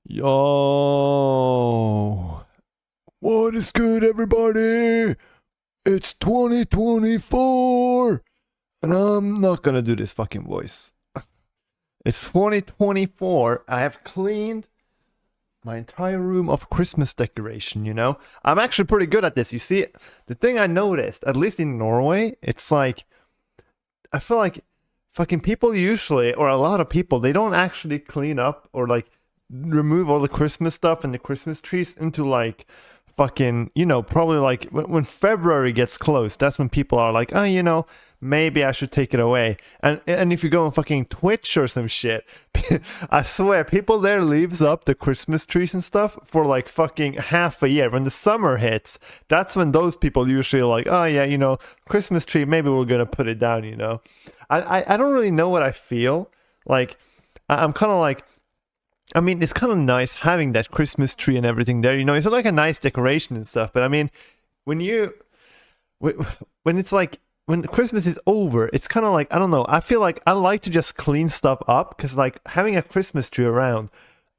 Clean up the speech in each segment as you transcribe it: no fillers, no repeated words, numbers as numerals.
Yo, what is good, everybody? It's 2024, and I'm not gonna do this fucking voice. It's 2024. I have cleaned my entire room of Christmas decoration, you know? I'm actually pretty good at this. You see, the thing I noticed, at least in Norway, it's like, I feel like fucking people usually, or a lot of people, they don't actually clean up or like remove all the Christmas stuff and the Christmas trees into like fucking, probably like when February gets close, that's when people are like, oh, maybe I should take it away. And if you go on fucking Twitch or some shit, I swear people there leaves up the Christmas trees and stuff for like fucking half a year. When the summer hits, that's when those people usually are like, oh yeah, Christmas tree, maybe we're gonna put it down. I don't really know what I feel like. I'm kind of like, I mean, it's kind of nice having that Christmas tree and everything there. It's like a nice decoration and stuff. But I mean, when it's like when Christmas is over, it's kind of like, I don't know. I feel like I like to just clean stuff up because like having a Christmas tree around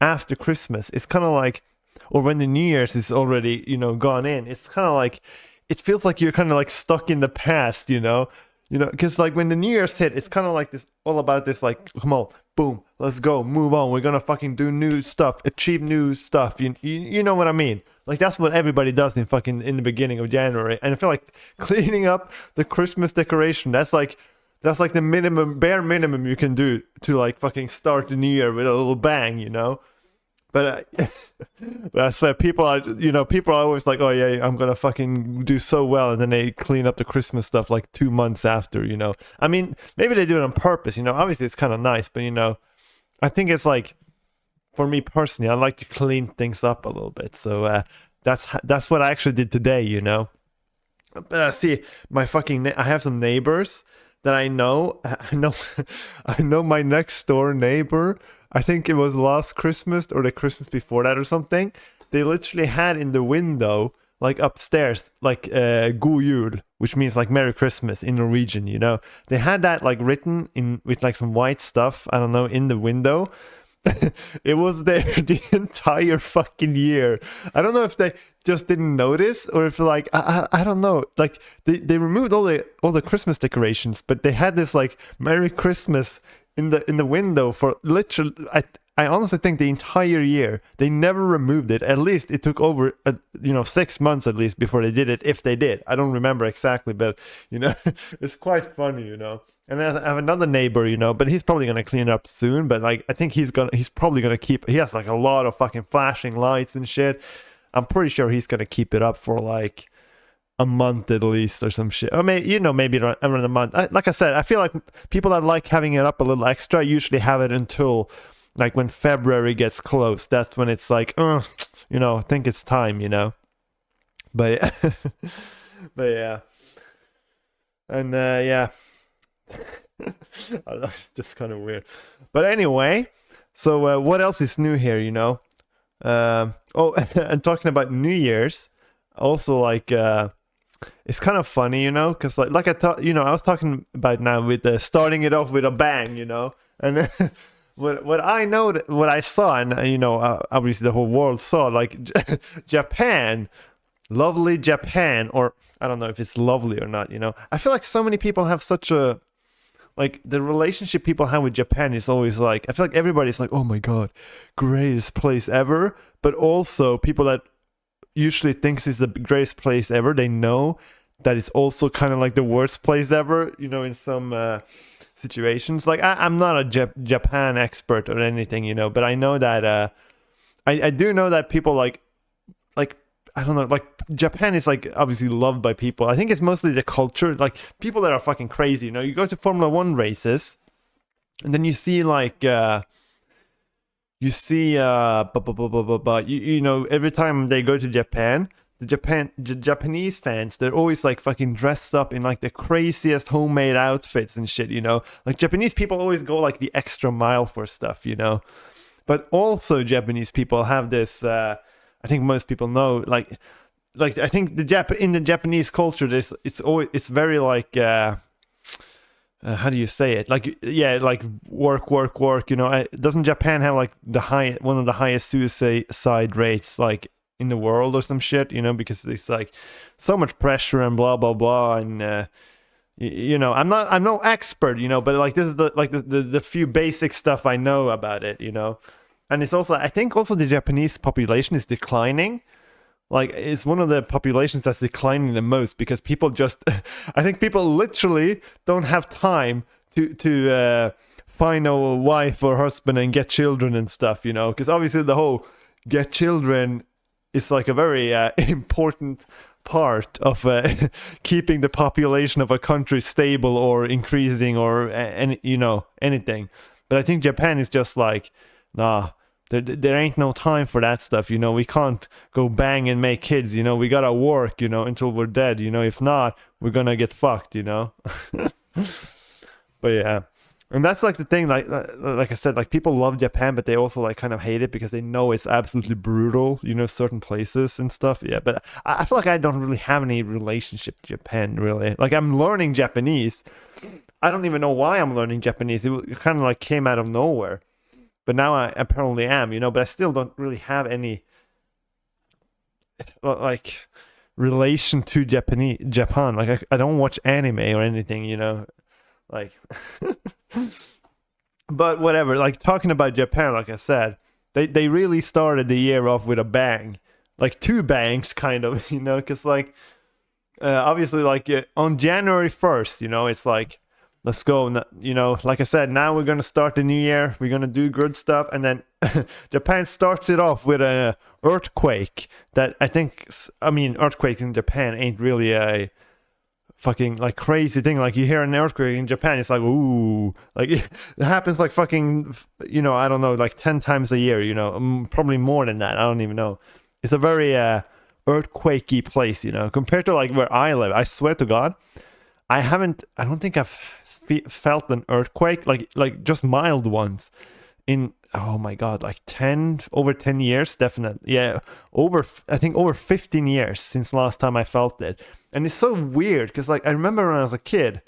after Christmas, it's kind of like, or when the New Year's is already gone in, it's kind of like it feels like you're kind of like stuck in the past. Because like when the New Year's hit, it's kind of like this, all about this, like, come on, boom, let's go, move on. We're gonna fucking do new stuff, achieve new stuff. You know what I mean? Like that's what everybody does in the beginning of January. And I feel like cleaning up the Christmas decoration, that's like the bare minimum you can do to like fucking start the new year with a little bang. But, but I swear, people are always like, oh yeah, I'm gonna fucking do so well, and then they clean up the Christmas stuff like 2 months after. I mean, maybe they do it on purpose. Obviously it's kind of nice, but I think it's like, for me personally, I like to clean things up a little bit. So that's what I actually did today. But see, I have some neighbors that I know. I know my next door neighbor. I think it was last Christmas or the Christmas before that or something. They literally had in the window, like upstairs, like God Jul, which means like Merry Christmas in Norwegian. They had that like written in with like some white stuff, I don't know, in the window. It was there the entire fucking year. I don't know if they just didn't notice or if like I don't know. Like they removed all the Christmas decorations, but they had this like Merry Christmas in the window for literally, I honestly think the entire year. They never removed it. At least it took over 6 months at least before they did it, if they did. I don't remember exactly, but it's quite funny. And then I have another neighbor, but he's probably gonna clean it up soon. But like I think he's probably gonna keep. He has like a lot of fucking flashing lights and shit. I'm pretty sure he's gonna keep it up for like a month at least or some shit. Or maybe around a month. Like I said, I feel like people that like having it up a little extra usually have it until like when February gets close. That's when it's like, I think it's time, But but yeah. And yeah. It's just kind of weird. But anyway, so what else is new here, and talking about New Year's, also like it's kind of funny, because like I thought, I was talking about now with starting it off with a bang, and what I saw, and obviously the whole world saw, like Japan, lovely Japan, or I don't know if it's lovely or not. I feel like so many people have such a, like, the relationship people have with Japan is always like, I feel like everybody's like, oh my god, greatest place ever, but also people that usually thinks it's the greatest place ever, they know that it's also kind of like the worst place ever, in some situations. Like I'm not a Japan expert or anything, but I know that I do know that people like I don't know, like Japan is like obviously loved by people. I think it's mostly the culture, like people that are fucking crazy. You go to Formula One races, and then you see like every time they go to Japan, the Japanese fans, they're always like fucking dressed up in like the craziest homemade outfits and shit. Like Japanese people always go like the extra mile for stuff. But also Japanese people have this. I think most people know, like I think in the Japanese culture, it's very like how do you say it? Like, yeah, like work, work, work. You know, doesn't Japan have like one of the highest suicide rates like in the world or some shit? You know, because it's like so much pressure and blah blah blah. And you know, I'm no expert, you know, but like this is the few basic stuff I know about it. You know, and it's also, I think also the Japanese population is declining. Like, it's one of the populations that's declining the most because people just, I think people literally don't have time to find a wife or husband and get children and stuff, you know, because obviously the whole get children is like a very important part of keeping the population of a country stable or increasing or any, you know, anything. But I think Japan is just like, nah. There ain't no time for that stuff, you know. We can't go bang and make kids, you know. We gotta work, you know, until we're dead, you know. If not, we're gonna get fucked, you know. But yeah, and that's like the thing. Like I said, like people love Japan, but they also like kind of hate it because they know it's absolutely brutal, you know, certain places and stuff. Yeah, but I feel like I don't really have any relationship to Japan, really. Like I'm learning Japanese. I don't even know why I'm learning Japanese. It kind of like came out of nowhere. But now I apparently am, you know, but I still don't really have any like relation to Japan. Like I don't watch anime or anything, you know. Like but whatever, like talking about Japan, like I said, they really started the year off with a bang. Like two bangs kind of, you know, cuz like obviously like on January 1st, you know, it's like let's go, you know, like I said, now we're going to start the new year, we're going to do good stuff, and then Japan starts it off with an earthquake that I mean, earthquakes in Japan ain't really a fucking like crazy thing. Like you hear an earthquake in Japan, it's like, ooh, like it happens like fucking, you know, I don't know, like 10 times a year, you know, probably more than that, I don't even know. It's a very earthquakey place, you know, compared to like where I live. I swear to God, I don't think I've felt an earthquake, like just mild ones in, oh my God, like over 10 years, definitely. Yeah, I think over 15 years since last time I felt it. And it's so weird because like I remember when I was a kid,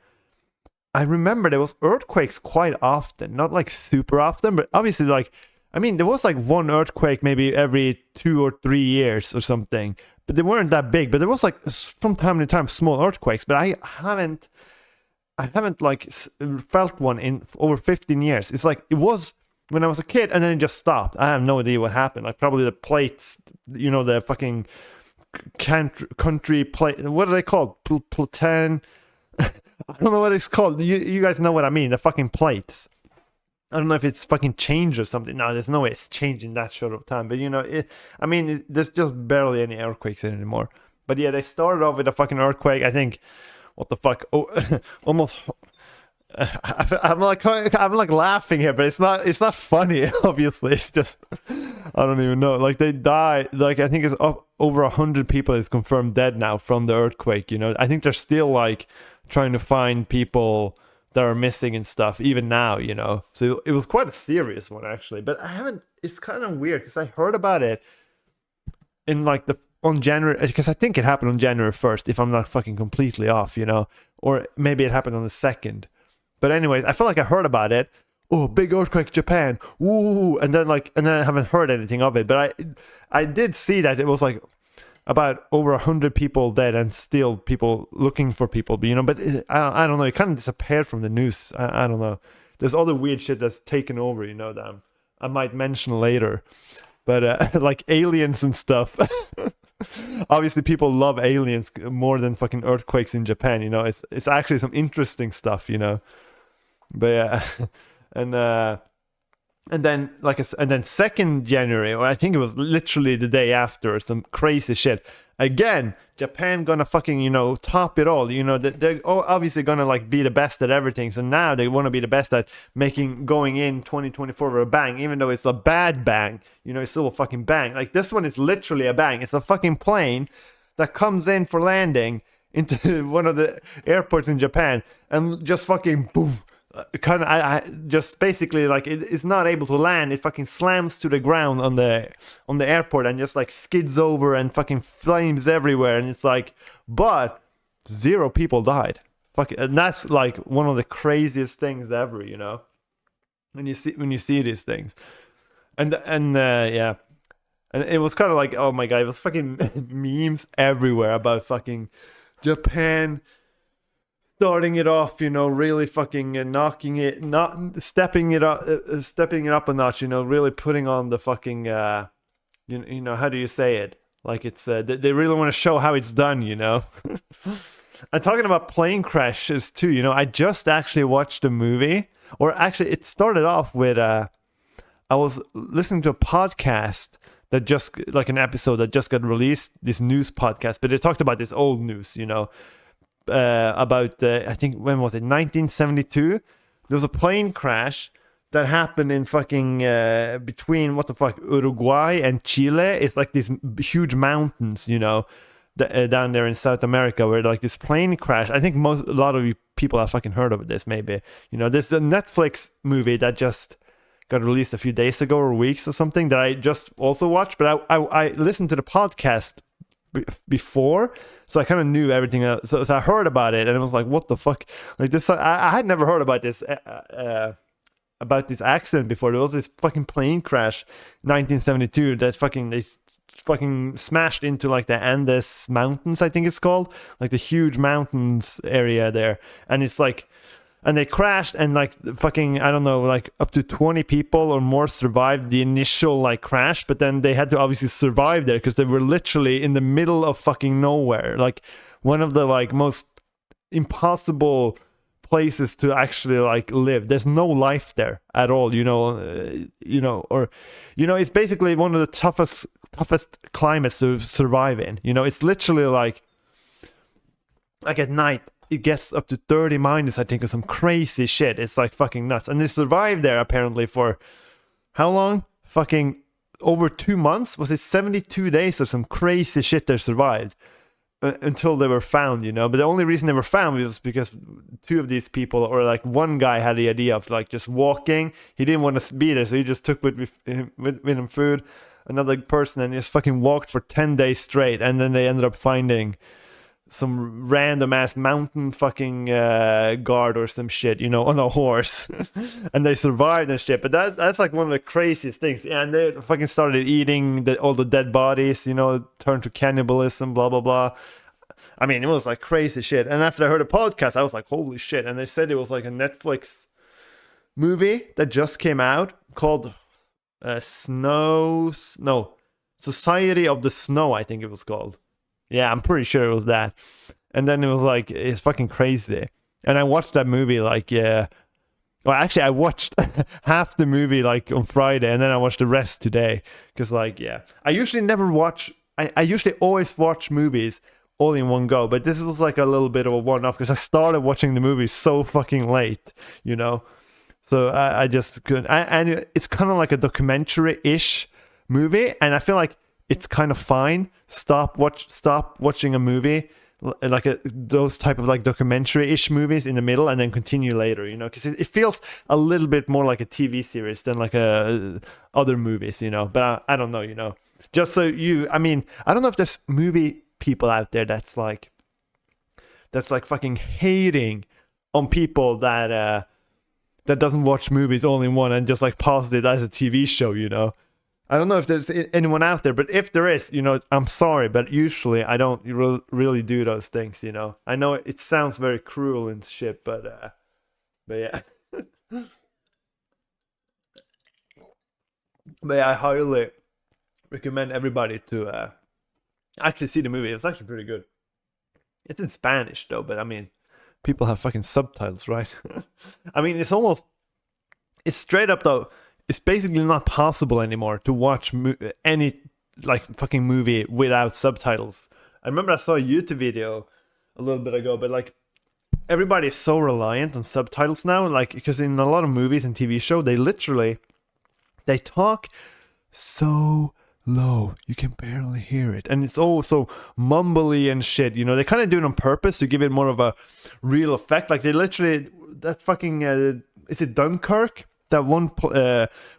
I remember there was earthquakes quite often, not like super often, but obviously like, I mean, there was like one earthquake maybe every 2 or 3 years or something. But they weren't that big. But there was like from time to time small earthquakes. But I haven't like felt one in over 15 years. It's like it was when I was a kid, and then it just stopped. I have no idea what happened. Like probably the plates, you know, the fucking country plate. What are they called? Platan. I don't know what it's called. You guys know what I mean? The fucking plates. I don't know if it's fucking changed or something. No, there's no way it's changed in that short of time. But, you know, there's just barely any earthquakes anymore. But, yeah, they started off with a fucking earthquake. I think, what the fuck? Oh, almost... I'm like laughing here, but it's not funny, obviously. It's just... I don't even know. Like, they died. Like, I think it's over 100 people is confirmed dead now from the earthquake, you know. I think they're still, like, trying to find people that are missing and stuff even now, you know. So it was quite a serious one actually, but it's kind of weird because I heard about it in like on January, because I think it happened on January 1st, if I'm not fucking completely off, you know, or maybe it happened on the 2nd. But anyways, I feel like I heard about it. Oh, big earthquake, Japan. Woo! And then I haven't heard anything of it, but I did see that it was like about over 100 people dead and still people looking for people, you know. But I don't know, it kind of disappeared from the news. I don't know, there's other weird shit that's taken over, you know, that I might mention later. But like aliens and stuff. Obviously people love aliens more than fucking earthquakes in Japan, you know. It's actually some interesting stuff, you know. But yeah. And then, like I said, and then 2nd January, or I think it was literally the day after, some crazy shit. Again, Japan gonna fucking, you know, top it all. You know, they're obviously gonna like be the best at everything. So now they want to be the best at going in 2024 with a bang, even though it's a bad bang. You know, it's still a fucking bang. Like this one is literally a bang. It's a fucking plane that comes in for landing into one of the airports in Japan and just fucking poof. Kind of, I just basically like it's not able to land. It fucking slams to the ground on the airport and just like skids over and fucking flames everywhere. And it's like, but 0 people died. fucking, and that's like one of the craziest things ever, you know, when you see these things. And yeah, and it was kind of like, oh my god, it was fucking memes everywhere about fucking Japan starting it off, you know, really fucking knocking it, not stepping it up a notch, you know, really putting on the fucking, you know, how do you say it? Like it's, they really want to show how it's done, you know. And talking about plane crashes too, you know, I just actually watched a movie, or actually, it started off with, I was listening to a podcast that just, like an episode that just got released, this news podcast, but they talked about this old news, you know. About I think, when was it, 1972, there was a plane crash that happened in fucking between, what the fuck, Uruguay and Chile. It's like these huge mountains, you know, down there in South America, where like this plane crash. I think a lot of you people have fucking heard of this, maybe, you know. There's a Netflix movie that just got released a few days ago or weeks or something that I just also watched, but I listened to the podcast before, so I kind of knew everything else. So I heard about it, and it was like, what the fuck, like this, I had never heard about this accident before. There was this fucking plane crash 1972 that they fucking smashed into like the Andes Mountains, I think it's called, like the huge mountains area there. And it's like, and they crashed, and like fucking, I don't know, like up to 20 people or more survived the initial like crash, but then they had to obviously survive there because they were literally in the middle of fucking nowhere, like one of the like most impossible places to actually like live. There's no life there at all, you know, or you know, it's basically one of the toughest climates to survive in. You know, it's literally like at night it gets up to 30 minus, I think, or some crazy shit. It's like fucking nuts. And they survived there apparently for how long? Fucking over 2 months? Was it 72 days or some crazy shit they survived until they were found, you know? But the only reason they were found was because two of these people, or like one guy, had the idea of like just walking. He didn't want to be there, so he just took with him food. Another person, and just fucking walked for 10 days straight, and then they ended up finding some random ass mountain fucking guard or some shit, you know, on a horse. And they survived and shit. But that's like one of the craziest things. And they fucking started eating all the dead bodies, you know, turned to cannibalism, blah blah blah. I mean, it was like crazy shit. And after I heard a podcast, I was like, holy shit. And they said it was like a Netflix movie that just came out called Society of the Snow, I think it was called. Yeah, I'm pretty sure it was that. And then it was like, it's fucking crazy. And I watched that movie like, well, actually, I watched half the movie like on Friday, and then I watched the rest today. Because like, yeah, I usually always watch movies all in one go. But this was like a little bit of a one-off because I started watching the movie so fucking late, you know. So I just couldn't. And it's kind of like a documentary-ish movie. And I feel like it's kind of fine. Stop watching a movie like those type of like documentary-ish movies in the middle, and then continue later, you know, because it feels a little bit more like a TV series than like other movies, you know. But I don't know, you know. Just so I mean, I don't know if there's movie people out there that's like fucking hating on people that doesn't watch movies all in one and just like pauses it as a TV show, you know. I don't know if there's anyone out there, but if there is, you know, I'm sorry, but usually I don't really do those things, you know. I know it sounds very cruel and shit, but yeah. But yeah, I highly recommend everybody to actually see the movie. It's actually pretty good. It's in Spanish though, but I mean, people have fucking subtitles, right? I mean, it's straight up though. It's basically not possible anymore to watch any like fucking movie without subtitles. I remember I saw a YouTube video a little bit ago, but like everybody is so reliant on subtitles now, like because in a lot of movies and TV show they talk so low you can barely hear it, and it's all so mumbly and shit, you know. They kind of do it on purpose to give it more of a real effect. Like they literally, that fucking is it Dunkirk? that one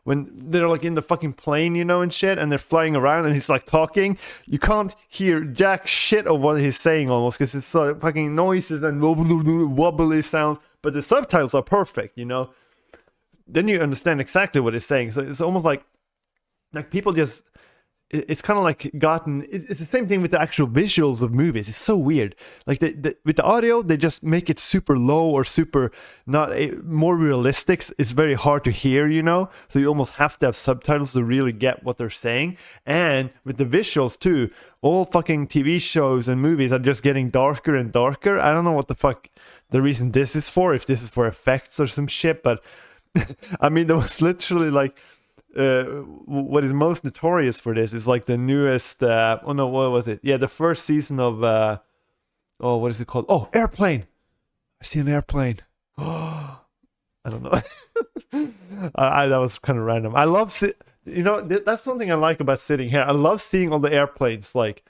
when they're like in the fucking plane, you know, and shit, and they're flying around, and he's like talking. You can't hear jack shit of what he's saying almost, because it's so fucking noises and wobbly sounds. But the subtitles are perfect, you know. Then you understand exactly what he's saying. So it's almost like people just. It's kind of like it's the same thing with the actual visuals of movies. It's so weird. Like with the audio, they just make it super low or super more realistic. It's very hard to hear, you know. So you almost have to have subtitles to really get what they're saying. And with the visuals too, all fucking TV shows and movies are just getting darker and darker. I don't know what the fuck the reason this is for. If this is for effects or some shit, but I mean, there was literally like. What is most notorious for this is like the newest what was it? Yeah, the first season of what is it called? Oh, Airplane. I see an airplane. I don't know. That was kind of random. I love that's something I like about sitting here. I love seeing all the airplanes, like,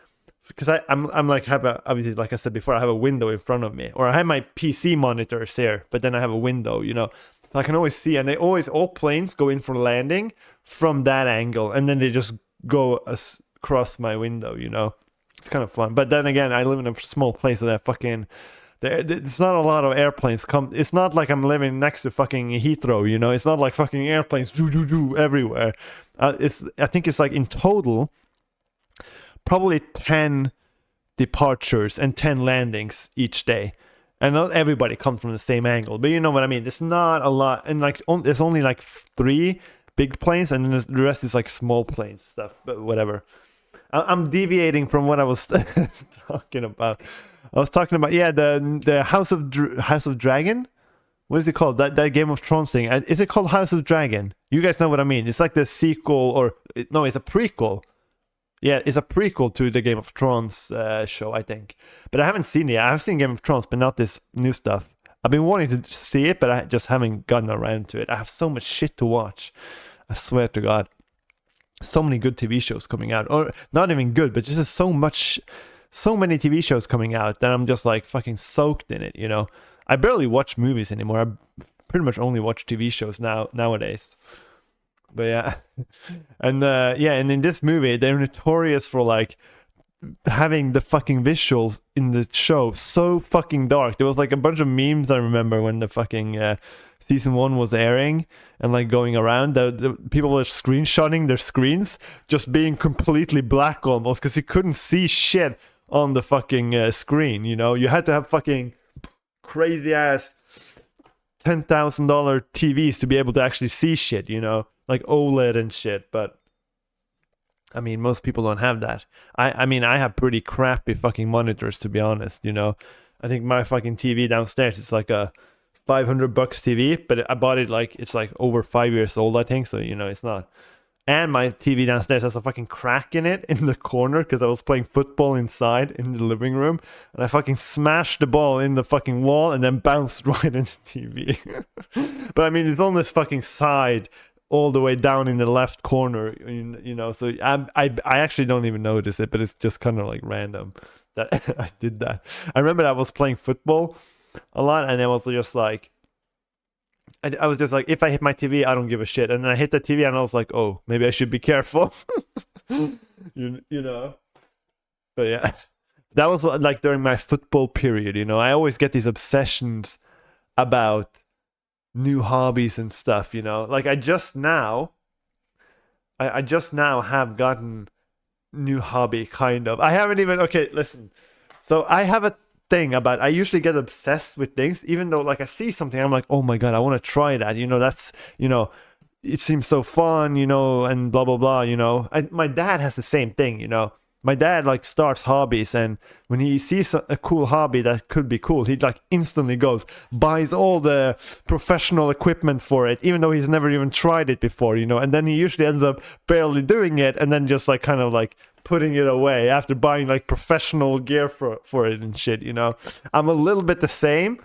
because I'm like obviously, like I said before, I have a window in front of me, or I have my PC monitors here, but then I have a window, you know. I can always see, and all planes go in for landing from that angle, and then they just go across my window, you know. It's kind of fun. But then again, I live in a small place, so that fucking it's not a lot of airplanes come. It's not like I'm living next to fucking Heathrow, you know. It's not like fucking airplanes everywhere. I think it's like in total probably 10 departures and 10 landings each day. And not everybody comes from the same angle, but you know what I mean. There's not a lot, and like there's only like 3 big planes, and then the rest is like small planes stuff. But whatever. I'm deviating from what I was talking about. I was talking about the House of Dragon. What is it called? That Game of Thrones thing. Is it called House of Dragon? You guys know what I mean. It's like the sequel, it's a prequel. Yeah, it's a prequel to the Game of Thrones show, I think. But I haven't seen it. I've seen Game of Thrones, but not this new stuff. I've been wanting to see it, but I just haven't gotten around to it. I have so much shit to watch. I swear to God. So many good TV shows coming out. Or not even good, but just so many TV shows coming out that I'm just like fucking soaked in it, you know. I barely watch movies anymore. I pretty much only watch TV shows nowadays. But yeah, and in this movie, they're notorious for like having the fucking visuals in the show so fucking dark. There was like a bunch of memes I remember when the fucking season 1 was airing, and like going around, the people were screenshotting their screens just being completely black almost, because you couldn't see shit on the fucking screen. You know, you had to have fucking crazy ass $10,000 TVs to be able to actually see shit. You know. Like OLED and shit, but I mean, most people don't have that. I mean, I have pretty crappy fucking monitors, to be honest, you know. I think my fucking TV downstairs is like a $500 TV, but I bought it like, it's like over 5 years old, I think, so, you know, it's not. And my TV downstairs has a fucking crack in it in the corner, because I was playing football inside in the living room, and I fucking smashed the ball in the fucking wall and then bounced right into the TV. But I mean, it's on this fucking side, all the way down in the left corner, you know, so I actually don't even notice it, but it's just kind of like random that I did that. I remember I was playing football a lot, and I was just like, I was just like, if I hit my TV, I don't give a shit. And then I hit the TV, and I was like, oh, maybe I should be careful. you know. But yeah, that was like during my football period, you know. I always get these obsessions about new hobbies and stuff, you know. Like I just now have gotten new hobby, kind of. I haven't even, okay, listen. So I have a thing about, I usually get obsessed with things, even though like I see something, I'm like, oh my God, I want to try that, you know. That's, you know, it seems so fun, you know, and blah blah blah, you know. My dad has the same thing, you know. My dad like starts hobbies, and when he sees a cool hobby that could be cool, he like instantly buys all the professional equipment for it, even though he's never even tried it before, you know. And then he usually ends up barely doing it, and then just like kind of like putting it away after buying like professional gear for it and shit, you know. I'm a little bit the same,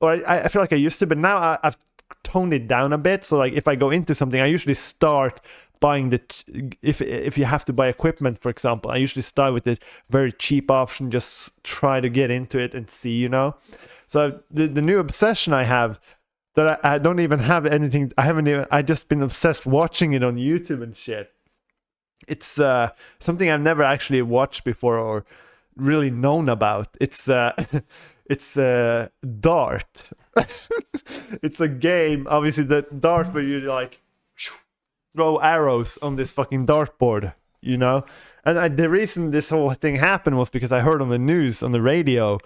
or I feel like I used to, but now I've toned it down a bit. So like if I go into something, I usually start buying if you have to buy equipment, for example, I usually start with the very cheap option, just try to get into it and see, you know. So the new obsession I have that I don't even have anything. I just been obsessed watching it on YouTube and shit. It's something I've never actually watched before or really known about. It's it's Dart. It's a game, obviously, the Dart where you like throw arrows on this fucking dartboard, you know. And the reason this whole thing happened was because I heard on the news, on the radio,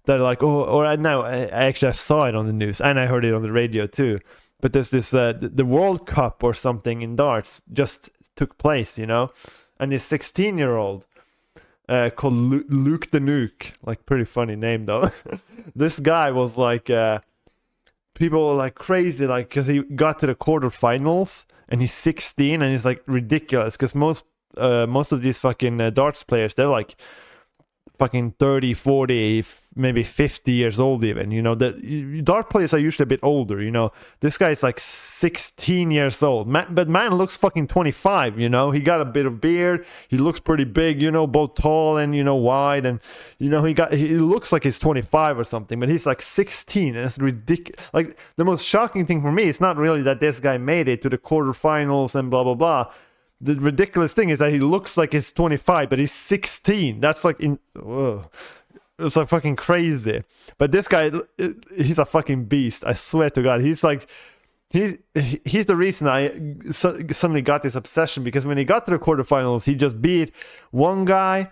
that like, I saw it on the news and I heard it on the radio too. But there's this the World Cup or something in darts just took place, you know, and this 16-year-old called Luke the Nuke, like pretty funny name though. This guy was like, people were like crazy, like because he got to the quarterfinals and he's 16 and he's like ridiculous because most of these fucking darts players, they're like fucking 30, 40, maybe 50 years old even, you know. The dart players are usually a bit older, you know. This guy is like 16 years old, but man looks fucking 25, you know. He got a bit of beard, he looks pretty big, you know, both tall and, you know, wide, and, you know, he looks like he's 25 or something, but he's like 16, and it's ridiculous. Like, the most shocking thing for me is not really that this guy made it to the quarterfinals and blah blah blah. The ridiculous thing is that he looks like he's 25, but he's 16. That's like, it's like fucking crazy. But this guy, he's a fucking beast. I swear to God. He's like, he's the reason I suddenly got this obsession, because when he got to the quarterfinals, he just beat one guy,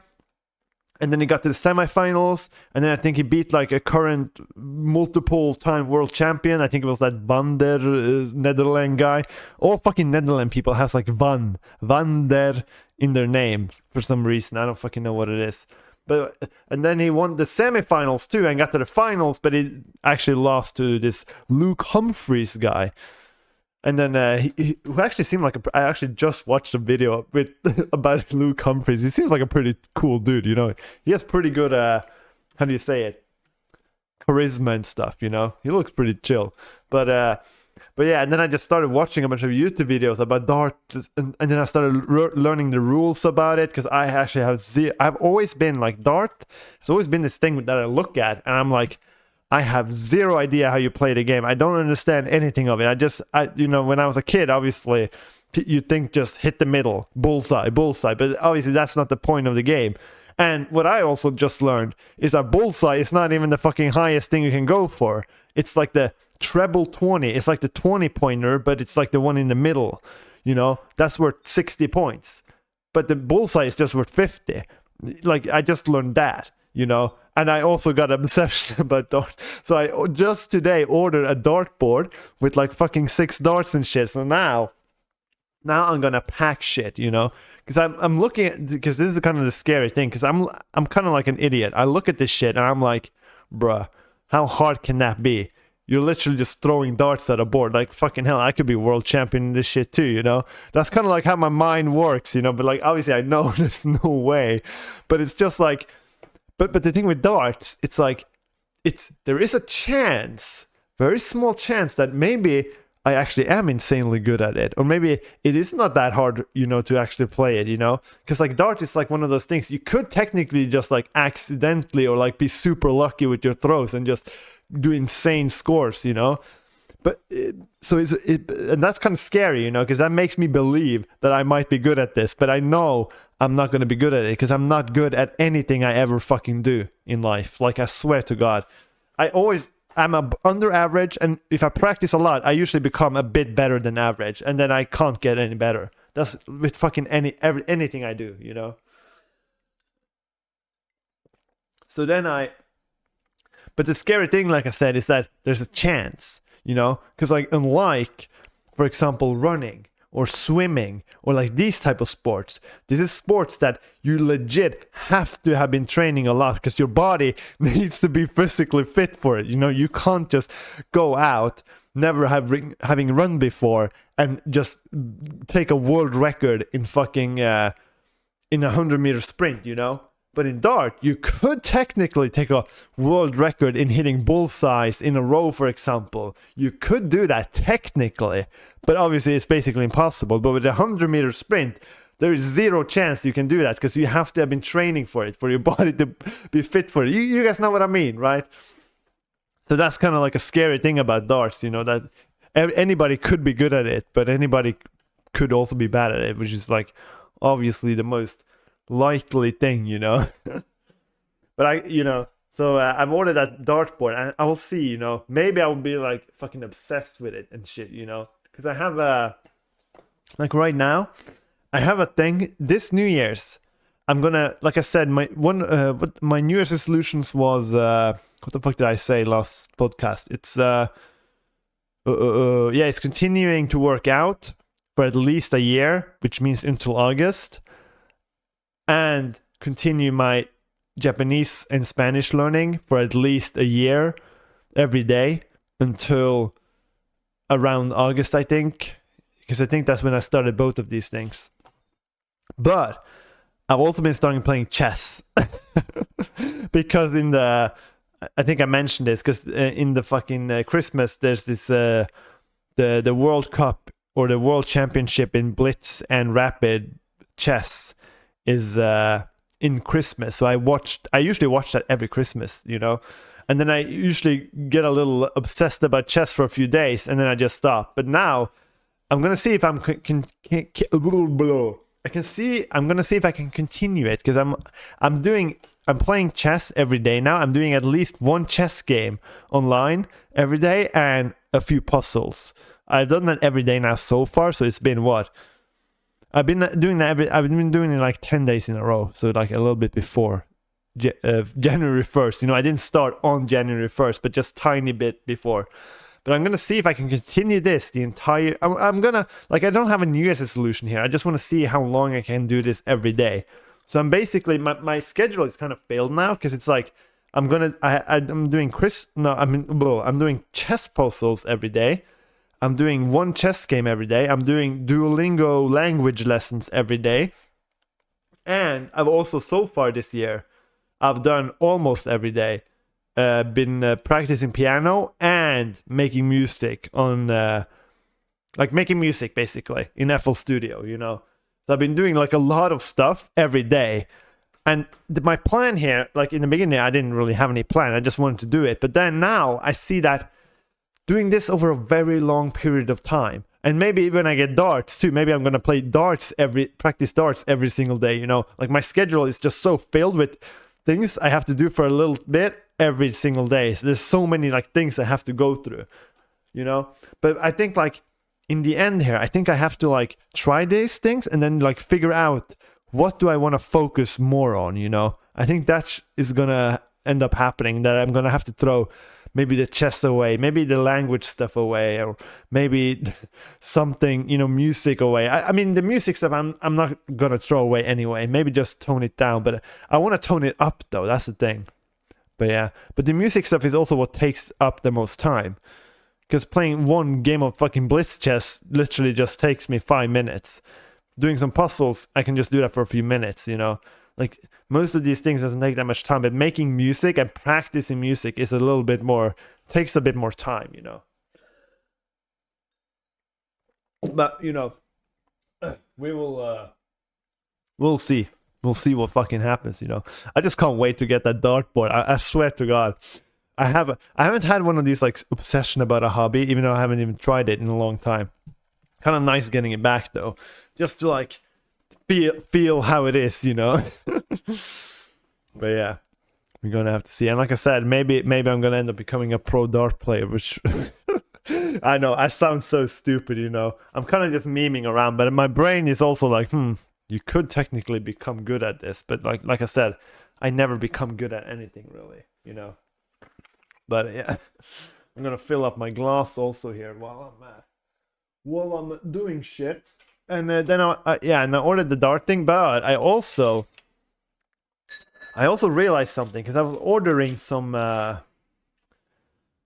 and then he got to the semifinals, and then I think he beat like a current multiple-time world champion. I think it was that Van der Netherlands guy. All fucking Netherlands people has like Van der in their name for some reason. I don't fucking know what it is. And then he won the semifinals too and got to the finals, but he actually lost to this Luke Humphreys guy. And then he who actually seemed like I actually just watched a video with about Luke Humphreys. He seems like a pretty cool dude, you know. He has pretty good how do you say it, charisma and stuff, you know. He looks pretty chill. But yeah, and then I just started watching a bunch of YouTube videos about dart, and then I started learning the rules about it, because I actually I've always been like, dart, it's always been this thing that I look at and I'm like, I have zero idea how you play the game. I don't understand anything of it. You know, when I was a kid, obviously, you think just hit the middle, bullseye. But obviously, that's not the point of the game. And what I also just learned is that bullseye is not even the fucking highest thing you can go for. It's like the treble 20. It's like the 20-pointer, but it's like the one in the middle. You know, that's worth 60 points. But the bullseye is just worth 50. Like, I just learned that, you know. And I also got obsession about dart. So I just today ordered a dartboard with like fucking 6 darts and shit. So now I'm gonna pack shit, you know, because I'm looking at, because this is kind of the scary thing, because I'm kind of like an idiot. I look at this shit and I'm like, bruh, how hard can that be? You're literally just throwing darts at a board. Like, fucking hell, I could be world champion in this shit too, you know? That's kind of like how my mind works, you know? But like, obviously I know there's no way. But it's just like, but the thing with darts, it's like, there is a chance, very small chance, that maybe I actually am insanely good at it. Or maybe it is not that hard, you know, to actually play it, you know? Because like dart is like one of those things, you could technically just like accidentally or like be super lucky with your throws and just do insane scores, you know? But and that's kind of scary, you know, because that makes me believe that I might be good at this, but I know I'm not going to be good at it, because I'm not good at anything I ever fucking do in life. Like, I swear to God, I'm under average, and if I practice a lot, I usually become a bit better than average, and then I can't get any better. That's with fucking anything I do, you know. So then but the scary thing, like I said, is that there's a chance, you know, because like, unlike, for example, running or swimming or like these type of sports, this is sports that you legit have to have been training a lot, because your body needs to be physically fit for it. You know, you can't just go out, never having run before, and just take a world record in fucking in a 100-meter sprint, you know. But in dart, you could technically take a world record in hitting bullseyes in a row, for example. You could do that technically, but obviously it's basically impossible. But with a 100-meter sprint, there is zero chance you can do that, because you have to have been training for it, for your body to be fit for it. You guys know what I mean, right? So that's kind of like a scary thing about darts, that anybody could be good at it, but anybody could also be bad at it, which is like obviously the most likely thing. But so I've ordered that dartboard, and I will see, maybe I will be like fucking obsessed with it and shit, because I have like right now, I have a thing this New Year's. I'm gonna, like I said, what my New Year's resolutions was, what the fuck did I say last podcast? It's it's continuing to work out for at least a year, which means until August, and continue my Japanese and Spanish learning for at least a year every day until around August, I think, because I think that's when I started both of these things. But I've also been starting playing chess because I think I mentioned this, because in the fucking Christmas there's this the World Cup or the World Championship in Blitz and Rapid chess is in Christmas. So I usually watch that every Christmas, and then I usually get a little obsessed about chess for a few days, and then I just stop. But now I'm gonna see if I'm gonna see if I can continue it, because I'm playing chess every day now. I'm doing at least one chess game online every day and a few puzzles. I've done that every day now so far, so it's been what? I've been doing it like 10 days in a row, so like a little bit before January 1st. I didn't start on January 1st, but just tiny bit before. But I'm gonna see if I can continue this the entire. I'm gonna, like, I don't have a New Year's resolution here. I just want to see how long I can do this every day. So I'm basically, my schedule is kind of failed now, because it's like I'm doing I'm doing chess puzzles every day. I'm doing one chess game every day. I'm doing Duolingo language lessons every day. And I've also, so far this year, I've done almost every day. Been practicing piano and making music on, making music basically in FL Studio, So I've been doing like a lot of stuff every day. And my plan here, like in the beginning, I didn't really have any plan. I just wanted to do it. But then now I see that doing this over a very long period of time, and maybe when I get darts too, maybe I'm gonna practice darts every single day. Like my schedule is just so filled with things I have to do for a little bit every single day. So there's so many like things I have to go through, But I think like in the end here, I think I have to like try these things and then like figure out what do I want to focus more on. I think that is gonna end up happening, that I'm gonna have to throw maybe the chess away, maybe the language stuff away, or maybe something, music away. I mean, the music stuff I'm not gonna throw away anyway. Maybe just tone it down, but I want to tone it up though. That's the thing. But yeah, but the music stuff is also what takes up the most time, because playing one game of fucking Blitz chess literally just takes me 5 minutes. Doing some puzzles, I can just do that for a few minutes. Like most of these things doesn't take that much time, but making music and practicing music is takes a bit more time, But we'll see. We'll see what fucking happens, I just can't wait to get that dartboard. I swear to God, I haven't had one of these like obsession about a hobby, even though I haven't even tried it in a long time. Kind of nice getting it back though, just to like feel how it is, But yeah, we're gonna have to see. And like I said, maybe I'm gonna end up becoming a pro dart player, which I know I sound so stupid, I'm kind of just memeing around, but my brain is also like, you could technically become good at this, but like I said, I never become good at anything really, But yeah, I'm gonna fill up my glass also here while I'm doing shit. And then I ordered the dart thing, but I also realized something, because I was ordering some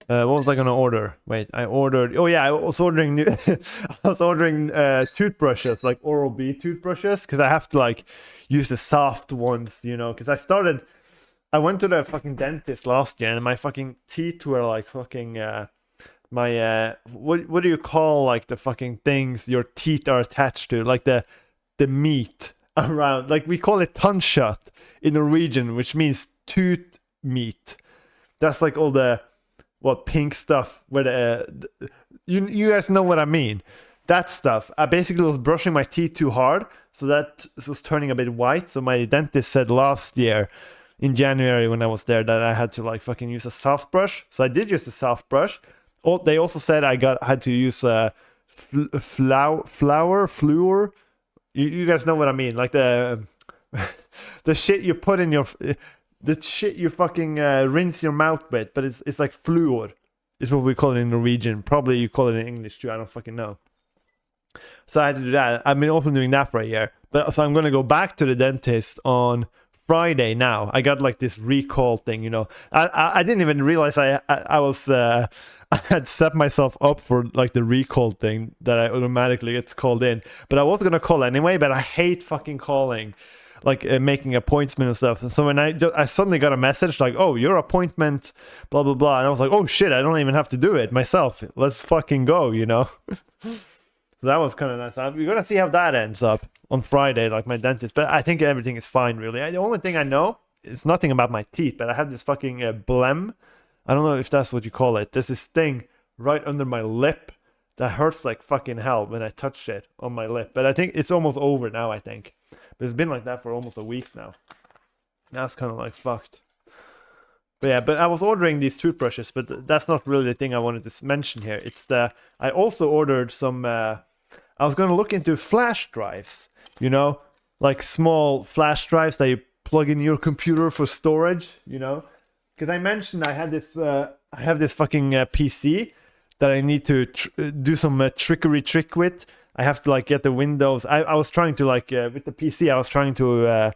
what was I gonna order? Wait, I was ordering toothbrushes, like Oral-B toothbrushes, because I have to like use the soft ones, because I went to the fucking dentist last year, and my fucking teeth were like fucking my what do you call like the fucking things your teeth are attached to, like the meat around, like we call it tannkjøtt in Norwegian, which means tooth meat. That's like all the what pink stuff where you guys know what I mean. That stuff. I basically was brushing my teeth too hard, so that was turning a bit white. So my dentist said last year in January when I was there that I had to like fucking use a soft brush. So I did use a soft brush. Oh, they also said had to use a fluor. You guys know what I mean, like the the shit you put in your the shit you fucking rinse your mouth with, but it's like fluor. Is what we call it in Norwegian. Probably you call it in English too. I don't fucking know. So I had to do that. I've been also doing that for a year. But so I'm gonna go back to the dentist on Friday now. I got like this recall thing, you know. I didn't even realize I was I had set myself up for like the recall thing that I automatically gets called in. But I was gonna call anyway. But I hate fucking calling, like making appointments and stuff. And so when I suddenly got a message like, "Oh, your appointment, blah blah blah," and I was like, "Oh shit, I don't even have to do it myself. Let's fucking go," you know. So that was kind of nice. We're gonna see how that ends up on Friday, like my dentist. But I think everything is fine, really. The only thing I know is nothing about my teeth, but I have this fucking blem. I don't know if that's what you call it. There's this thing right under my lip that hurts like fucking hell when I touch it on my lip. But I think it's almost over now, I think. But it's been like that for almost a week now. That's kind of like fucked. But yeah, but I was ordering these toothbrushes, but that's not really the thing I wanted to mention here. I also ordered some, I was going to look into flash drives, you know, like small flash drives that you plug in your computer for storage, you know. Because I mentioned I have this fucking PC that I need to do some trickery trick with. I have to like get the Windows. I was trying to like with the PC. I was trying to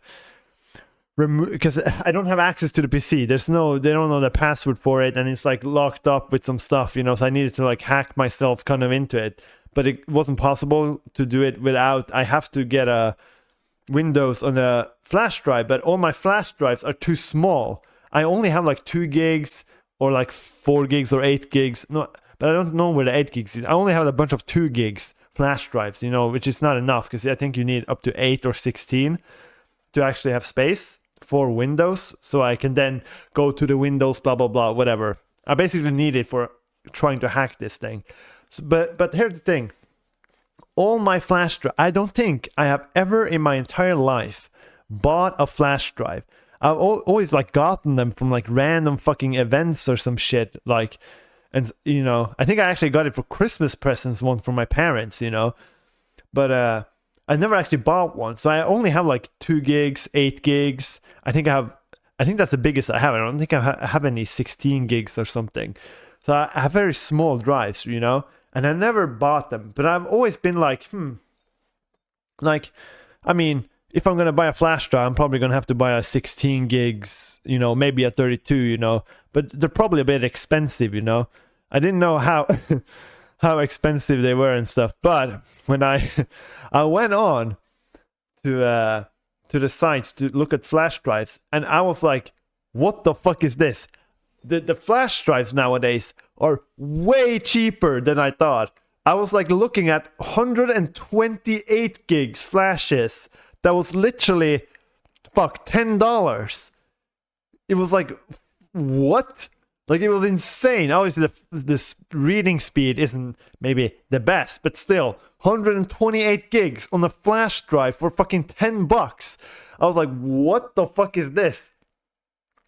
remove, because I don't have access to the PC. They don't know the password for it, and it's like locked up with some stuff, you know. So I needed to like hack myself kind of into it, but it wasn't possible to do it without. I have to get a Windows on a flash drive, but all my flash drives are too small. I only have like 2 gigs or like 4 gigs or 8 gigs. No, but I don't know where the 8 gigs is. I only have a bunch of 2 gigs flash drives, you know, which is not enough because I think you need up to 8 or 16 to actually have space for Windows. So I can then go to the Windows, blah, blah, blah, whatever. I basically need it for trying to hack this thing. So, but here's the thing. All my flash drive, I don't think I have ever in my entire life bought a flash drive. I've always like gotten them from like random fucking events or some shit, like, and you know, I think I actually got it for Christmas presents, one from my parents, you know, but I never actually bought one. So I only have like 2 gigs, 8 gigs. I think that's the biggest I have. I don't think I have any 16 gigs or something. So I have very small drives, you know, and I never bought them, but I've always been like, like, I mean, if I'm going to buy a flash drive, I'm probably going to have to buy a 16 gigs, you know, maybe a 32, you know, but they're probably a bit expensive, you know. I didn't know how how expensive they were and stuff, but when I went on to the sites to look at flash drives, and I was like, what the fuck is this? The flash drives nowadays are way cheaper than I thought. I was like looking at 128 gigs flashes. That was literally, $10. It was like, what? Like, it was insane. Obviously, this reading speed isn't maybe the best, but still, 128 gigs on a flash drive for fucking $10. I was like, what the fuck is this?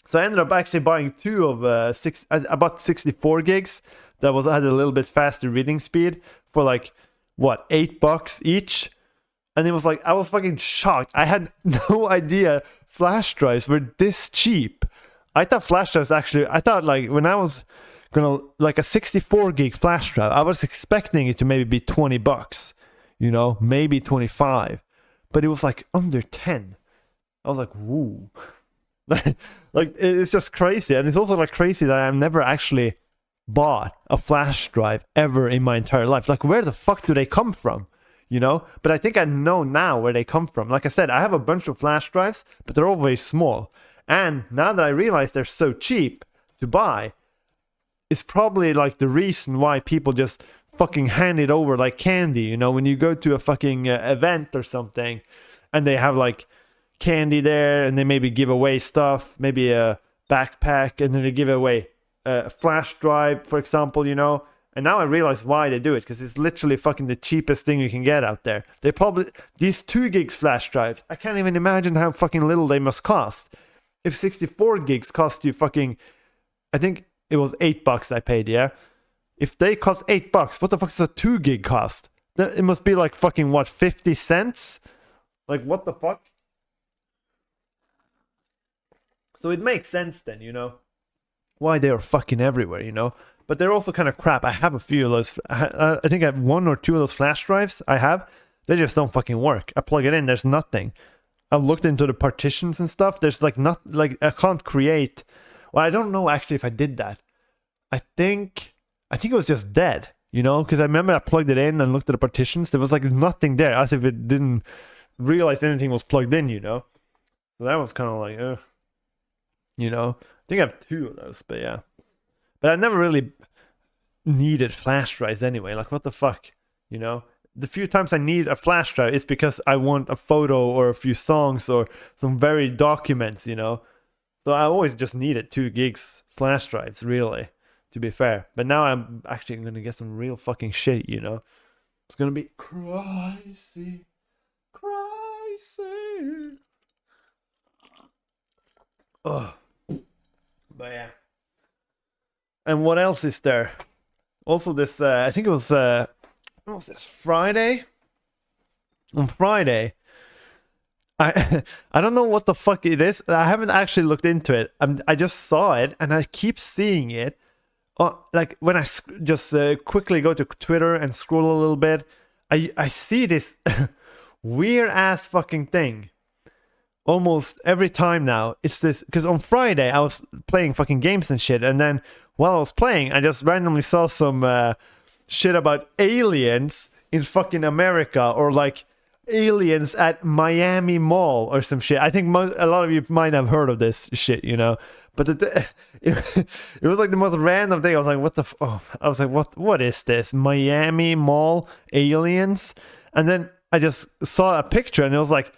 So I ended up actually buying 2 of 6. I bought 64 gigs. That had a little bit faster reading speed for like, what, $8 each? And it was like, I was fucking shocked. I had no idea flash drives were this cheap. I thought flash drives like when I was gonna, like a 64 gig flash drive, I was expecting it to maybe be $20, you know, maybe 25. But it was like under 10. I was like, woo. Like, it's just crazy. And it's also like crazy that I've never actually bought a flash drive ever in my entire life. Like, where the fuck do they come from? You know, but I think I know now where they come from. Like I said, I have a bunch of flash drives, but they're all very small. And now that I realize they're so cheap to buy, it's probably like the reason why people just fucking hand it over like candy. You know, when you go to a fucking event or something and they have like candy there and they maybe give away stuff, maybe a backpack, and then they give away flash drive, for example, you know. And now I realize why they do it, because it's literally fucking the cheapest thing you can get out there. They probably, these 2 gigs flash drives, I can't even imagine how fucking little they must cost. If 64 gigs cost you fucking, I think it was $8 I paid, yeah? If they cost $8, what the fuck does a 2 gig cost? It must be like fucking, what, 50 cents? Like, what the fuck? So it makes sense then, you know? Why they are fucking everywhere, you know? But they're also kind of crap. I have a few of those. I think I have 1 or 2 of those flash drives I have. They just don't fucking work. I plug it in, there's nothing. I've looked into the partitions and stuff. There's like not, like, I can't create. Well, I don't know actually if I did that. I think it was just dead, you know? Because I remember I plugged it in and looked at the partitions. There was like nothing there, as if it didn't realize anything was plugged in, you know? So that was kind of like, ugh. You know? I think I have 2 of those, but yeah. But I never really needed flash drives anyway. Like, what the fuck? You know? The few times I need a flash drive is because I want a photo or a few songs or some varied documents, you know? So I always just needed 2 gigs flash drives, really, to be fair. But now I'm actually going to get some real fucking shit, you know? It's going to be crazy. Crazy. Oh. But yeah. And what else is there? Also this, I think it was, what was this, Friday? On Friday, I I don't know what the fuck it is. I haven't actually looked into it. I just saw it, and I keep seeing it. Like, when I just quickly go to Twitter and scroll a little bit, I see this weird-ass fucking thing. Almost every time now. It's this, because on Friday I was playing fucking games and shit, and then while I was playing, I just randomly saw some shit about aliens in fucking America, or like aliens at Miami Mall or some shit. I think a lot of you might have heard of this shit, you know. But it was like the most random thing. I was like, what the I was like, what is this? Miami Mall aliens? And then I just saw a picture, and it was like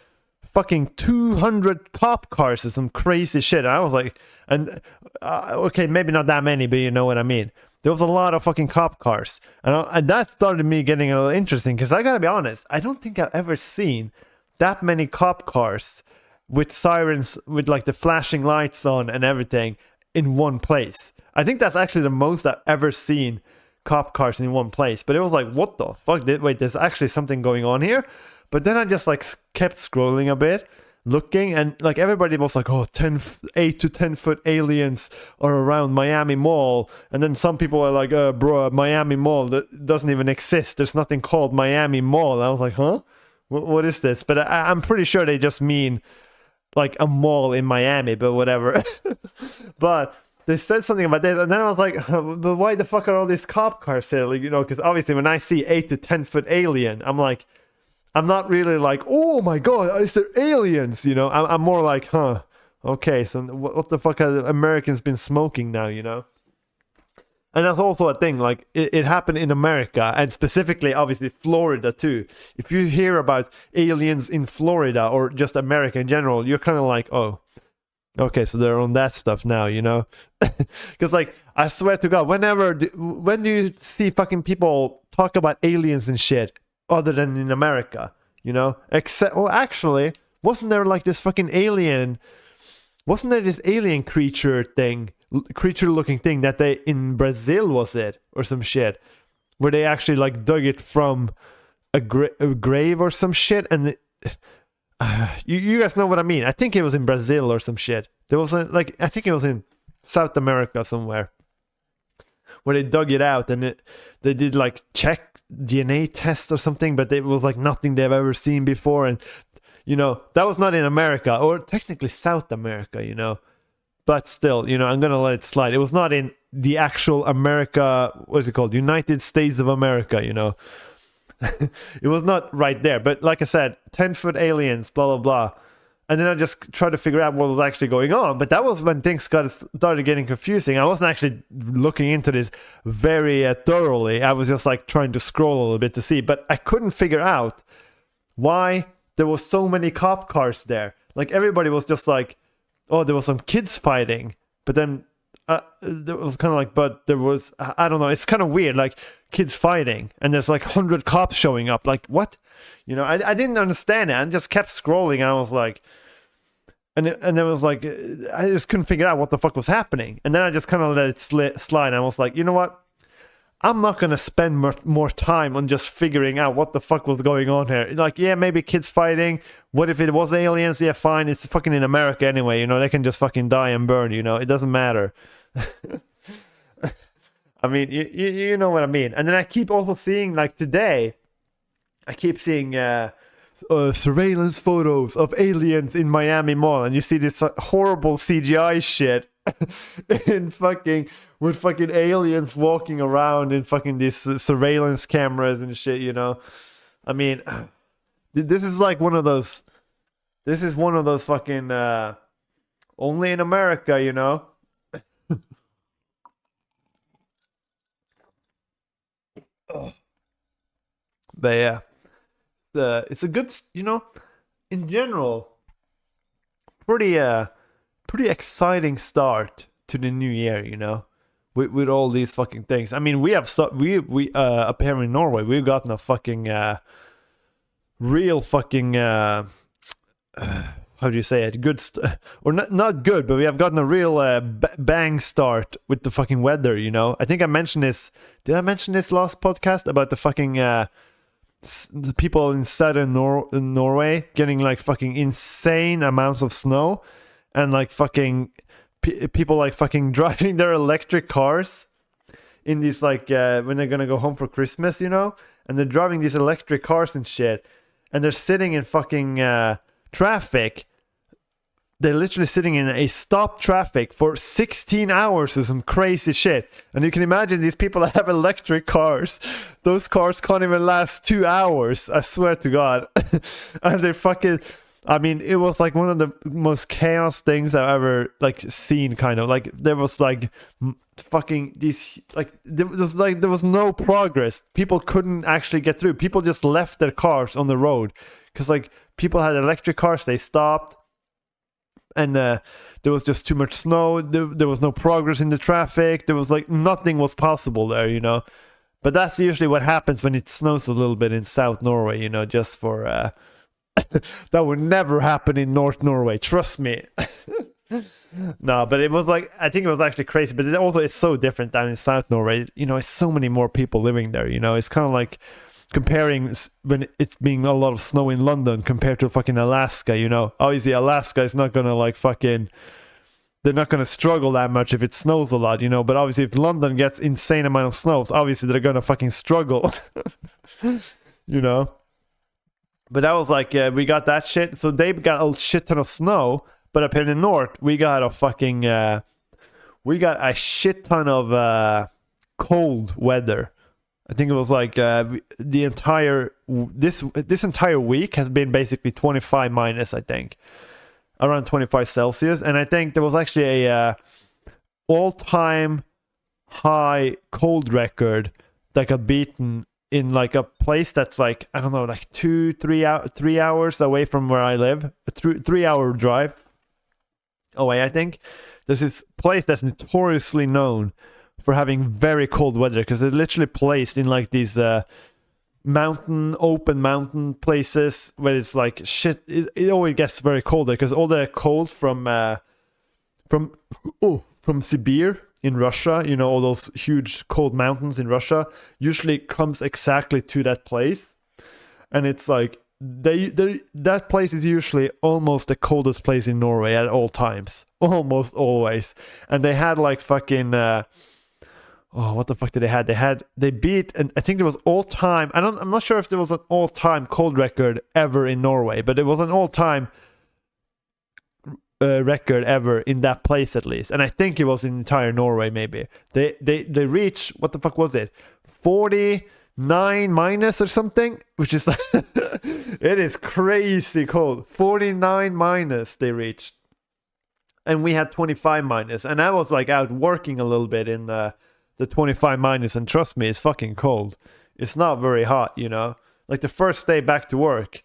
fucking 200 cop cars or some crazy shit. And I was like, okay, maybe not that many, but you know what I mean. There was a lot of fucking cop cars. And that started me getting a little interesting, because I gotta be honest, I don't think I've ever seen that many cop cars with sirens, with like the flashing lights on and everything in one place. I think that's actually the most I've ever seen cop cars in one place. But it was like, what the fuck? Wait, there's actually something going on here? But then I just like kept scrolling a bit, looking, and like everybody was like, oh, 8 to 10 foot aliens are around Miami Mall. And then some people are like, bro, Miami Mall, that doesn't even exist. There's nothing called Miami Mall. And I was like, huh? What is this? But I'm pretty sure they just mean like a mall in Miami, but whatever. But they said something about that, and then I was like, but why the fuck are all these cop cars here? Like, you know, because obviously when I see 8 to 10 foot alien, I'm like, I'm not really like, oh my god, is there aliens? You know, I'm more like, huh, okay, so what the fuck have Americans been smoking now, you know? And that's also a thing, like, it happened in America, and specifically, obviously, Florida too. If you hear about aliens in Florida, or just America in general, you're kind of like, oh, okay, so they're on that stuff now, you know? Because, like, I swear to God, when do you see fucking people talk about aliens and shit? Other than in America, you know? Except, well, actually, wasn't there like this fucking alien? Wasn't there this alien creature looking thing that they, in Brazil, was it? Or some shit? Where they actually like dug it from a grave or some shit, and you guys know what I mean. I think it was in Brazil or some shit. There was like, I think it was in South America somewhere, where they dug it out, and they did like check DNA test or something, but it was like nothing they've ever seen before. And you know, that was not in America, or technically South America, you know, but still, you know, I'm gonna let it slide. It was not in the actual America, what is it called, United States of America, you know. It was not right there. But like I said, 10-foot aliens, blah blah blah. And then I just tried to figure out what was actually going on. But that was when things started getting confusing. I wasn't actually looking into this very thoroughly. I was just like trying to scroll a little bit to see. But I couldn't figure out why there was so many cop cars there. Like everybody was just like, oh, there was some kids fighting. But then It was kind of like, but there was, I don't know, it's kind of weird, like kids fighting and there's like 100 cops showing up, like what, you know, I didn't understand it and just kept scrolling and I was like, and it was like, I just couldn't figure out what the fuck was happening, and then I just kind of let it slide and I was like, you know what, I'm not gonna spend more time on just figuring out what the fuck was going on here. Like, yeah, maybe kids fighting. What if it was aliens? Yeah, fine. It's fucking in America anyway. You know, they can just fucking die and burn. You know, it doesn't matter. I mean, you know what I mean. And then I keep also seeing, like today, I keep seeing surveillance photos of aliens in Miami Mall, and you see this horrible CGI shit in fucking with fucking aliens walking around in fucking these surveillance cameras and shit, you know. I mean, this is like one of those. This is one of those fucking only in America, you know. But yeah, it's a good, you know, in general, pretty pretty exciting start to the new year, you know, with all these fucking things. I mean, we have we up here in Norway, we've gotten a fucking real fucking how do you say it? Good or not good, but we have gotten a real bang start with the fucking weather, you know. I think I mentioned this. Did I mention this last podcast about the fucking the people in southern Norway getting like fucking insane amounts of snow, and like fucking people like fucking driving their electric cars in these like when they're gonna go home for Christmas, you know, and they're driving these electric cars and shit, and they're sitting in fucking traffic. They're literally sitting in a stop traffic for 16 hours or some crazy shit. And you can imagine these people that have electric cars. Those cars can't even last 2 hours. I swear to God. And they're fucking... I mean, it was like one of the most chaos things I've ever like seen, kind of. Like, there was like fucking these... Like, there was no progress. People couldn't actually get through. People just left their cars on the road. Because like, people had electric cars, they stopped. And there was just too much snow. There was no progress in the traffic. There was like nothing was possible there, you know. But that's usually what happens when it snows a little bit in South Norway, you know, just for... that would never happen in North Norway, trust me. No, but it was like, I think it was actually crazy. But it also is so different down in South Norway. You know, it's so many more people living there, you know. It's kind of like... comparing when it's being a lot of snow in London compared to fucking Alaska, you know. Obviously Alaska is not gonna like fucking, they're not gonna struggle that much if it snows a lot, you know. But obviously if London gets insane amount of snows, obviously they're gonna fucking struggle. You know. But that was like, we got that shit. So they got a shit ton of snow, but up here in the north we got a fucking we got a shit ton of cold weather. I think it was like the entire this entire week has been basically 25 minus, I think, around 25 Celsius, and I think there was actually a all-time high cold record that got beaten in like a place that's like, I don't know, like 3 hours away from where I live, a 3 hour drive away. I think there's this place that's notoriously known for having very cold weather, because it's literally placed in like these open mountain places where it's like shit. It always gets very cold there because all the cold from Siberia in Russia, you know, all those huge cold mountains in Russia, usually comes exactly to that place, and it's like that place is usually almost the coldest place in Norway at all times, almost always. And they had like fucking. What the fuck did they had? They beat, and I think there was all-time. I'm not sure if there was an all-time cold record ever in Norway, but it was an all-time record ever in that place at least. And I think it was in entire Norway. Maybe they reached, what the fuck was it? 49 minus or something, which is it is crazy cold. 49 minus they reached, and we had 25 minus, and I was like out working a little bit in the 25 minus, and trust me, it's fucking cold. It's not very hot, you know. Like the first day back to work,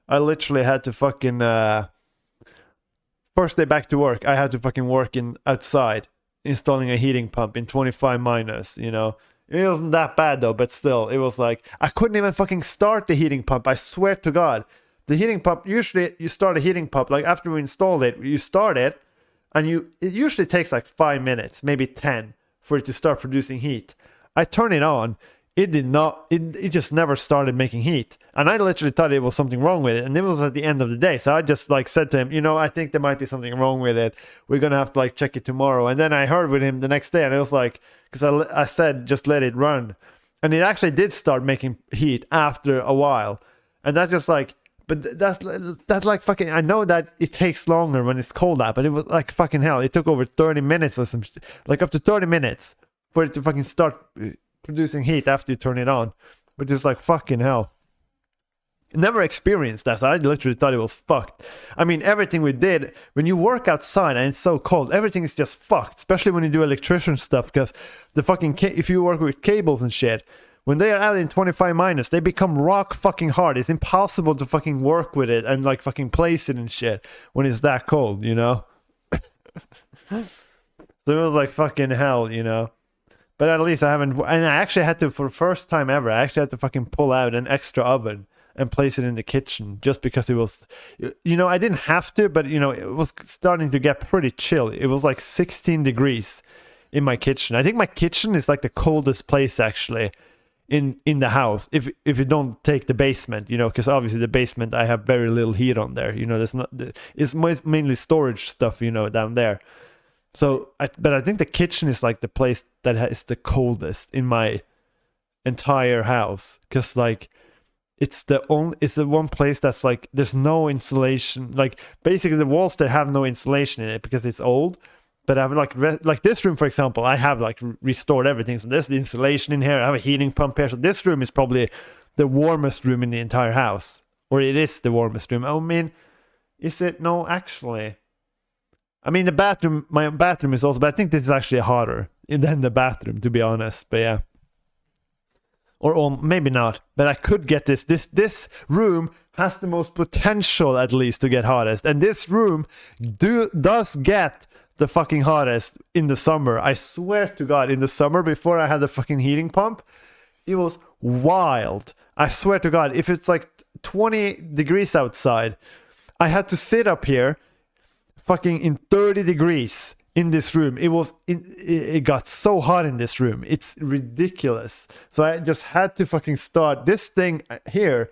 I literally had to fucking first day back to work, I had to fucking work in outside installing a heating pump in 25 minus, you know. It wasn't that bad though, but still, it was like I couldn't even fucking start the heating pump. I swear to God, the heating pump. Usually, you start a heating pump like after we installed it. You start it, and it usually takes like 5 minutes, maybe 10, for it to start producing heat. I turn it on. It did not. It just never started making heat, and I literally thought it was something wrong with it. And it was at the end of the day, so I just like said to him, you know, I think there might be something wrong with it. We're gonna have to like check it tomorrow. And then I heard with him the next day, and it was like, because I said just let it run, and it actually did start making heat after a while, and that's just like. But that's like fucking. I know that it takes longer when it's cold out, but it was like fucking hell. It took over 30 minutes or some, like up to 30 minutes for it to fucking start producing heat after you turn it on, which is like fucking hell. Never experienced that, so I literally thought it was fucked. I mean, everything we did, when you work outside and it's so cold, everything is just fucked, especially when you do electrician stuff, because the fucking, if you work with cables and shit, when they are out in 25 minus, they become rock fucking hard. It's impossible to fucking work with it and like fucking place it and shit when it's that cold, you know? So it was like fucking hell, you know? But at least I haven't, and I actually had to, for the first time ever, I actually had to fucking pull out an extra oven and place it in the kitchen just because it was, you know, I didn't have to, but you know, it was starting to get pretty chill. It was like 16 degrees in my kitchen. I think my kitchen is like the coldest place actually in the house if you don't take the basement, you know, because obviously the basement I have very little heat on there, you know. There's not, it's mainly storage stuff, you know, down there. So but I think the kitchen is like the place that is the coldest in my entire house, because like it's the one place that's like there's no insulation. Like basically the walls that have no insulation in it because it's old. But I've like this room, for example, I have like restored everything. So there's the insulation in here. I have a heating pump here. So this room is probably the warmest room in the entire house, or it is the warmest room. I mean, is it? No, actually. I mean, my bathroom is also, but I think this is actually hotter than the bathroom, to be honest. But yeah. Or maybe not. But I could get this. This room has the most potential, at least, to get hottest. And this room does get the fucking hottest in the summer. I swear to God, in the summer, before I had the fucking heating pump, it was wild. I swear to God, if it's like 20 degrees outside, I had to sit up here fucking in 30 degrees in this room. It got so hot in this room. It's ridiculous. So I just had to fucking start. This thing here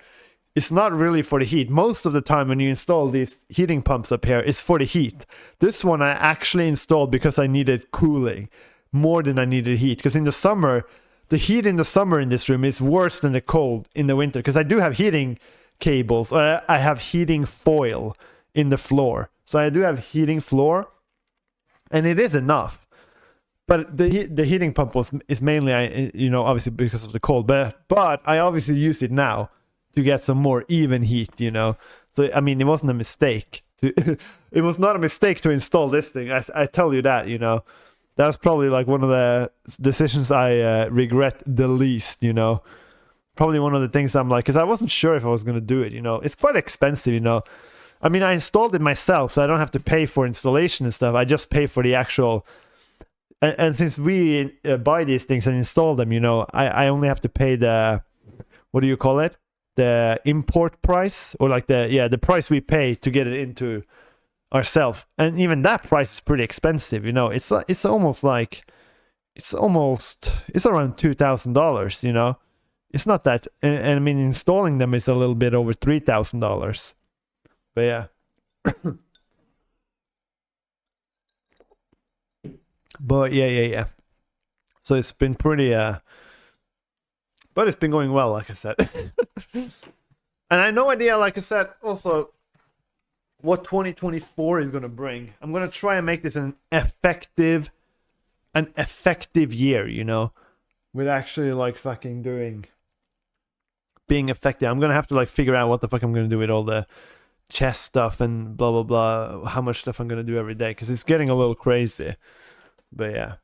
is not really for the heat. Most of the time when you install these heating pumps up here, it's for the heat. This one I actually installed because I needed cooling more than I needed heat. Because in the summer, the heat in the summer in this room is worse than the cold in the winter. Because I do have heating cables, or I have heating foil in the floor. So I do have heating floor, and it is enough. But the heating pump is mainly, you know, obviously because of the cold. But I obviously use it now to get some more even heat, you know. So I mean, it wasn't a mistake. It was not a mistake to install this thing. I tell you that, you know. That was probably like one of the decisions I regret the least, you know. Probably one of the things I'm like, because I wasn't sure if I was going to do it, you know. It's quite expensive, you know. I mean, I installed it myself, so I don't have to pay for installation and stuff. I just pay for the actual... And since we buy these things and install them, you know, I only have to pay the... What do you call it? The import price, or like the price we pay to get it into ourselves. And even that price is pretty expensive, you know. It's around $2,000, you know. It's not that, and I mean, installing them is a little bit over $3,000. But yeah. But yeah. So it's been pretty but it's been going well, like I said. And I have no idea, like I said, also what 2024 is going to bring. I'm going to try and make this an effective year, you know, with actually like fucking being effective. I'm going to have to like figure out what the fuck I'm going to do with all the chess stuff and blah blah blah, how much stuff I'm going to do every day, because it's getting a little crazy. But yeah.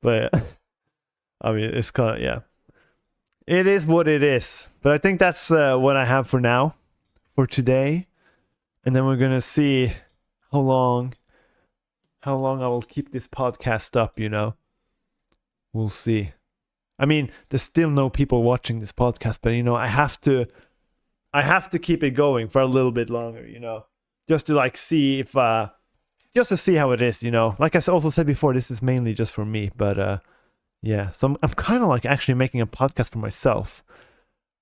But yeah. I mean, it's kind of, yeah. It is what it is. But I think that's what I have for now, for today. And then we're going to see how long how long I will keep this podcast up, you know. We'll see. I mean, there's still no people watching this podcast, but you know, I have to keep it going for a little bit longer, you know. Just to like see if just to see how it is, you know. Like I also said before, this is mainly just for me, but yeah. So I'm kind of like actually making a podcast for myself.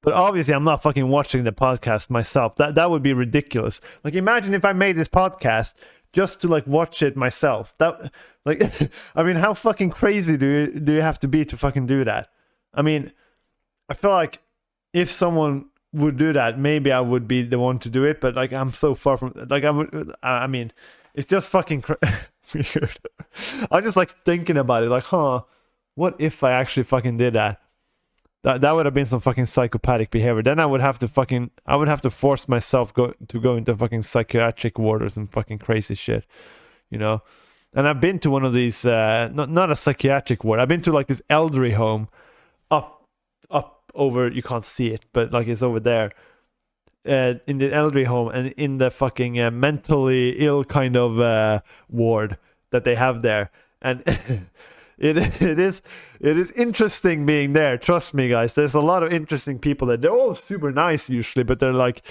But obviously, I'm not fucking watching the podcast myself. That would be ridiculous. Like, imagine if I made this podcast just to like watch it myself. That like, I mean, how fucking crazy do you have to be to fucking do that? I mean, I feel like if someone would do that, maybe I would be the one to do it. But like, I'm so far from like I mean, it's just fucking weird. I'm just like thinking about it, like, what if I actually fucking did that? That would have been some fucking psychopathic behavior. Then I would have to force myself to go into fucking psychiatric ward or some fucking crazy shit, you know. And I've been to one of these, not a psychiatric ward. I've been to like this elderly home, up over. You can't see it, but like it's over there, in the elderly home and in the fucking mentally ill kind of ward that they have there, and. It is interesting being there. Trust me, guys. There's a lot of interesting people there. They're all super nice usually, but they're like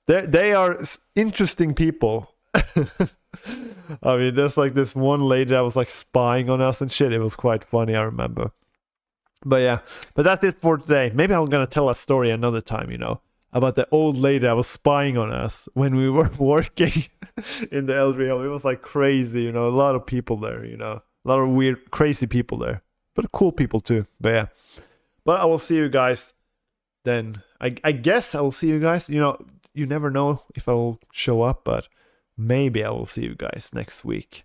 they are interesting people. I mean, there's like this one lady that was like spying on us and shit. It was quite funny, I remember. But yeah, but that's it for today. Maybe I'm gonna tell a story another time, you know, about the old lady that was spying on us when we were working in the elderly home. It was like crazy, you know, a lot of people there, you know. A lot of weird, crazy people there. But cool people too. But yeah. But I will see you guys then. I guess I will see you guys. You know, you never know if I will show up, but maybe I will see you guys next week.